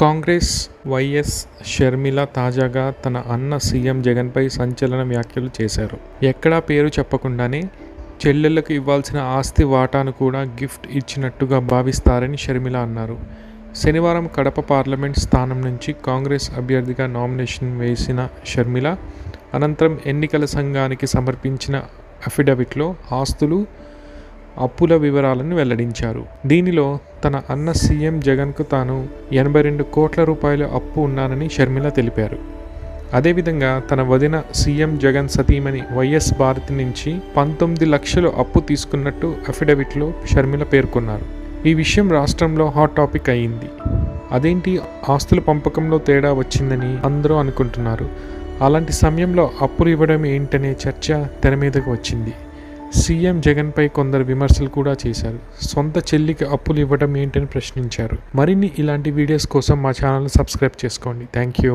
Congress YS Sharmila తాజాగా తన అన్న సీఎం జగన్పై సంచలన వ్యాఖ్యలు చేశారు. ఎక్కడా పేరు చెప్పకుండానే చెల్లెళ్లకు ఇవ్వాల్సిన ఆస్తి వాటాను కూడా గిఫ్ట్ ఇచ్చినట్టుగా భావిస్తారని షర్మిల అన్నారు. శనివారం కడప పార్లమెంట్ స్థానం నుంచి కాంగ్రెస్ అభ్యర్థిగా నామినేషన్ వేసిన షర్మిల అనంతరం ఎన్నికల సంఘానికి సమర్పించిన అఫిడవిట్లో ఆస్తులు, అప్పుల వివరాలను వెల్లడించారు. దీనిలో తన అన్న సీఎం జగన్కు తాను 82 కోట్ల రూపాయల అప్పు ఉన్నానని షర్మిల తెలిపారు. అదేవిధంగా తన వదిన సీఎం జగన్ సతీమణి వైఎస్ భారతి నుంచి 19 లక్షలు అప్పు తీసుకున్నట్టు అఫిడవిట్లో షర్మిల పేర్కొన్నారు. ఈ విషయం రాష్ట్రంలో హాట్ టాపిక్ అయింది. అదేంటి ఆస్తుల పంపకంలో తేడా వచ్చిందని అందరూ అనుకుంటున్నారు. అలాంటి సమయంలో అప్పులు ఇవ్వడం ఏంటనే చర్చ తెర మీదకు వచ్చింది. సీఎం జగన్పై కొందరు విమర్శలు కూడా చేశారు. సొంత చెల్లికి అప్పులు ఇవ్వడం ఏంటని ప్రశ్నించారు. మరిన్ని ఇలాంటి వీడియోస్ కోసం మా ఛానల్ని సబ్స్క్రైబ్ చేసుకోండి. Thank you.